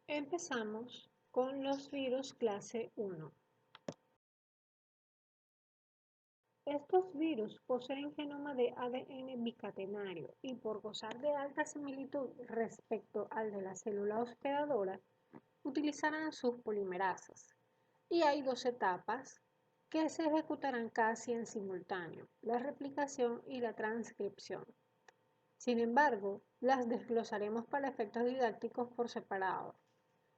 Empezamos con los virus clase 1. Estos virus poseen genoma de ADN bicatenario y por gozar de alta similitud respecto al de la célula hospedadora, utilizarán sus polimerasas. Y hay dos etapas que se ejecutarán casi en simultáneo, la replicación y la transcripción. Sin embargo, las desglosaremos para efectos didácticos por separado.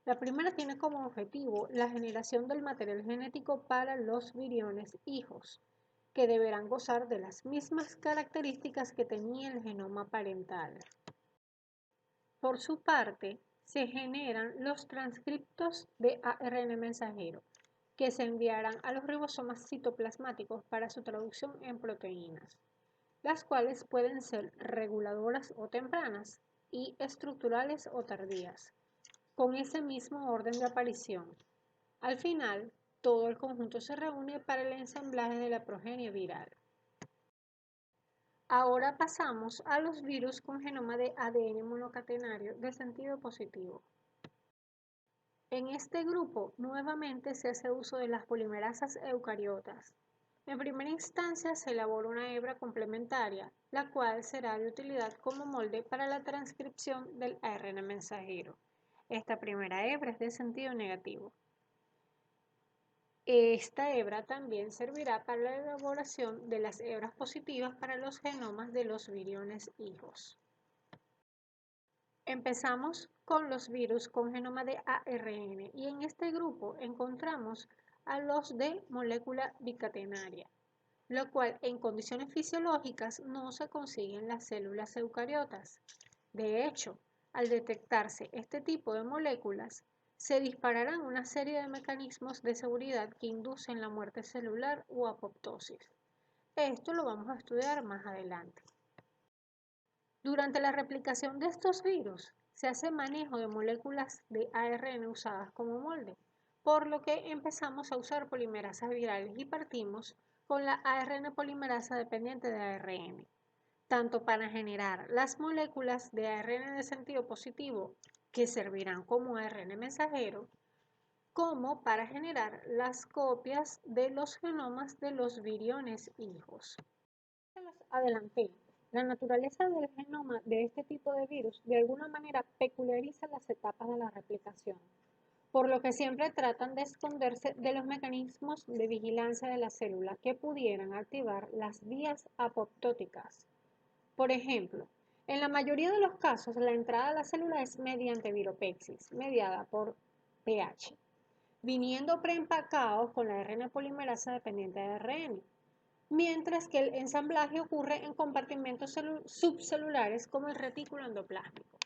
La primera tiene como objetivo la generación del material genético para los viriones hijos, que deberán gozar de las mismas características que tenía el genoma parental. Por su parte, se generan los transcriptos de ARN mensajero, que se enviarán a los ribosomas citoplasmáticos para su traducción en proteínas, las cuales pueden ser reguladoras o tempranas y estructurales o tardías, con ese mismo orden de aparición. Al final, todo el conjunto se reúne para el ensamblaje de la progenie viral. Ahora pasamos a los virus con genoma de ADN monocatenario de sentido positivo. En este grupo, nuevamente se hace uso de las polimerasas eucariotas. En primera instancia se elabora una hebra complementaria, la cual será de utilidad como molde para la transcripción del ARN mensajero. Esta primera hebra es de sentido negativo. Esta hebra también servirá para la elaboración de las hebras positivas para los genomas de los viriones hijos. Empezamos con los virus con genoma de ARN y en este grupo encontramos a los de molécula bicatenaria, lo cual en condiciones fisiológicas no se consigue en las células eucariotas. De hecho, al detectarse este tipo de moléculas, se dispararán una serie de mecanismos de seguridad que inducen la muerte celular o apoptosis. Esto lo vamos a estudiar más adelante. Durante la replicación de estos virus, se hace manejo de moléculas de ARN usadas como molde, por lo que empezamos a usar polimerasas virales y partimos con la ARN polimerasa dependiente de ARN, tanto para generar las moléculas de ARN de sentido positivo que servirán como ARN mensajero, como para generar las copias de los genomas de los viriones hijos. Adelanté. La naturaleza del genoma de este tipo de virus de alguna manera peculiariza las etapas de la replicación, por lo que siempre tratan de esconderse de los mecanismos de vigilancia de la célula que pudieran activar las vías apoptóticas. Por ejemplo, en la mayoría de los casos la entrada a la célula es mediante viropexis, mediada por pH, viniendo preempacados con la RN polimerasa dependiente de ARN, mientras que el ensamblaje ocurre en compartimentos subcelulares como el retículo endoplasmático.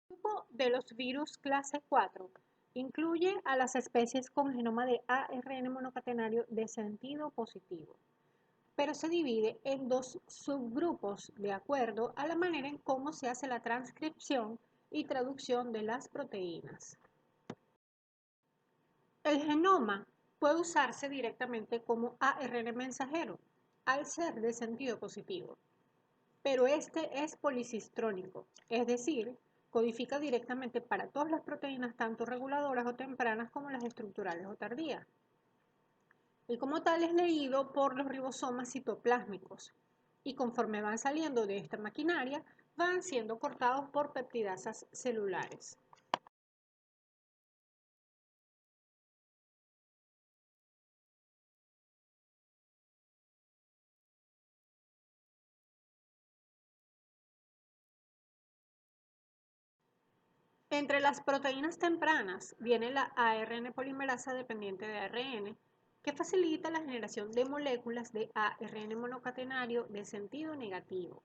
El grupo de los virus clase 4 incluye a las especies con genoma de ARN monocatenario de sentido positivo, pero se divide en dos subgrupos de acuerdo a la manera en cómo se hace la transcripción y traducción de las proteínas. El genoma puede usarse directamente como ARN mensajero, al ser de sentido positivo, pero este es policistrónico, es decir, codifica directamente para todas las proteínas, tanto reguladoras o tempranas como las estructurales o tardías. Y como tal es leído por los ribosomas citoplásmicos, y conforme van saliendo de esta maquinaria, van siendo cortados por peptidasas celulares. Entre las proteínas tempranas viene la ARN polimerasa dependiente de ARN, que facilita la generación de moléculas de ARN monocatenario de sentido negativo,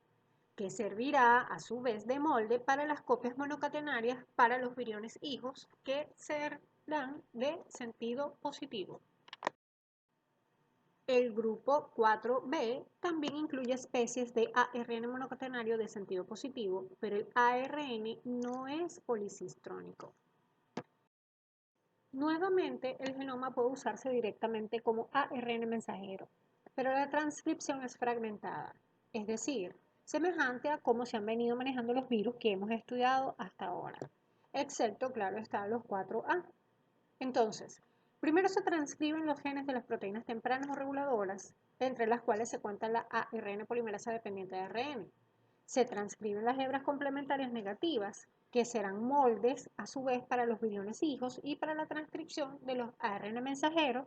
que servirá a su vez de molde para las copias monocatenarias para los viriones hijos que serán de sentido positivo. El grupo 4B también incluye especies de ARN monocatenario de sentido positivo, pero el ARN no es policistrónico. Nuevamente, el genoma puede usarse directamente como ARN mensajero, pero la transcripción es fragmentada, es decir, semejante a cómo se han venido manejando los virus que hemos estudiado hasta ahora. excepto, claro está, los 4A. Entonces, primero se transcriben los genes de las proteínas tempranas o reguladoras, entre las cuales se cuenta la ARN polimerasa dependiente de ARN. Se transcriben las hebras complementarias negativas, que serán moldes a su vez para los viriones hijos y para la transcripción de los ARN mensajeros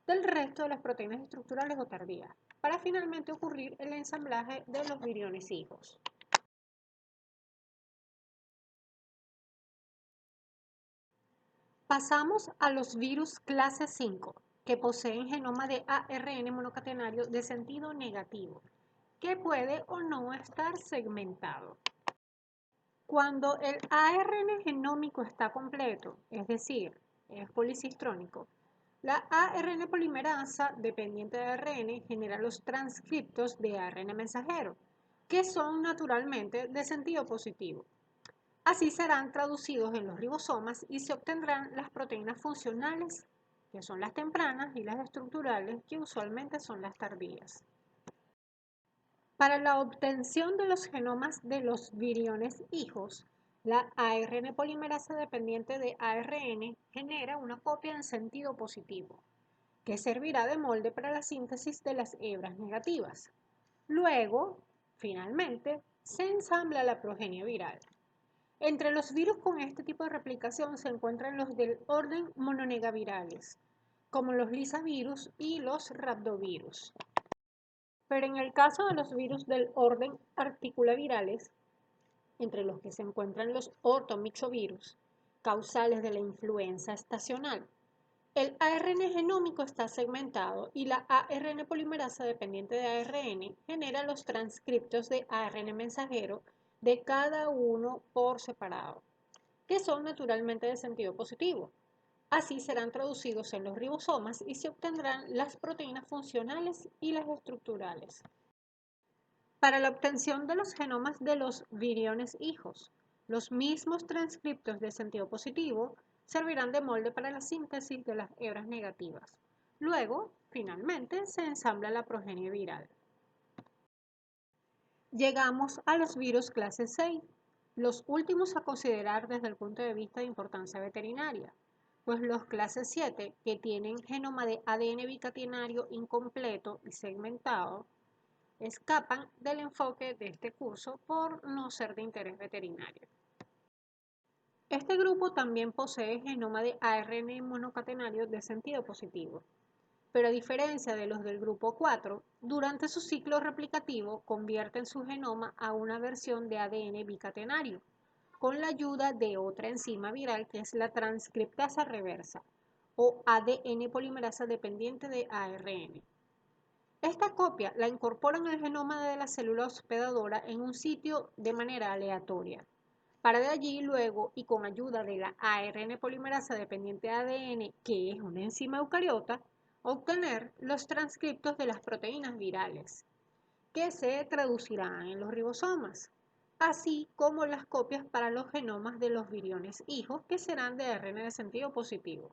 del resto de las proteínas estructurales o tardías, para finalmente ocurrir el ensamblaje de los viriones hijos. Pasamos a los virus clase 5, que poseen genoma de ARN monocatenario de sentido negativo, que puede o no estar segmentado. Cuando el ARN genómico está completo, es decir, es policistrónico, la ARN polimerasa dependiente de ARN genera los transcriptos de ARN mensajero, que son naturalmente de sentido positivo. Así serán traducidos en los ribosomas y se obtendrán las proteínas funcionales, que son las tempranas, y las estructurales, que usualmente son las tardías. Para la obtención de los genomas de los viriones hijos, la ARN polimerasa dependiente de ARN genera una copia en sentido positivo, que servirá de molde para la síntesis de las hebras negativas. Luego, finalmente, se ensambla la progenie viral. Entre los virus con este tipo de replicación se encuentran los del orden mononegavirales, como los lisavirus y los rhabdovirus. Pero en el caso de los virus del orden articulavirales, entre los que se encuentran los ortomixovirus, causales de la influenza estacional, el ARN genómico está segmentado y la ARN polimerasa dependiente de ARN genera los transcriptos de ARN mensajero de cada uno por separado, que son naturalmente de sentido positivo. Así serán traducidos en los ribosomas y se obtendrán las proteínas funcionales y las estructurales. Para la obtención de los genomas de los viriones hijos, los mismos transcriptos de sentido positivo servirán de molde para la síntesis de las hebras negativas. Luego, finalmente, se ensambla la progenie viral. Llegamos a los virus clase 6, los últimos a considerar desde el punto de vista de importancia veterinaria, pues los clase 7, que tienen genoma de ADN bicatenario incompleto y segmentado, escapan del enfoque de este curso por no ser de interés veterinario. Este grupo también posee genoma de ARN monocatenario de sentido positivo, pero a diferencia de los del grupo 4, durante su ciclo replicativo convierten su genoma a una versión de ADN bicatenario, con la ayuda de otra enzima viral que es la transcriptasa reversa, o ADN polimerasa dependiente de ARN. Esta copia la incorporan al genoma de la célula hospedadora en un sitio de manera aleatoria, para de allí luego, y con ayuda de la ARN polimerasa dependiente de ADN, que es una enzima eucariota, obtener los transcriptos de las proteínas virales, que se traducirán en los ribosomas, así como las copias para los genomas de los viriones hijos, que serán de ARN de sentido positivo.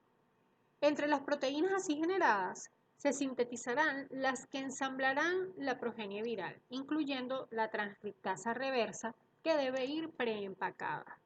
Entre las proteínas así generadas, se sintetizarán las que ensamblarán la progenie viral, incluyendo la transcriptasa reversa, que debe ir preempacada.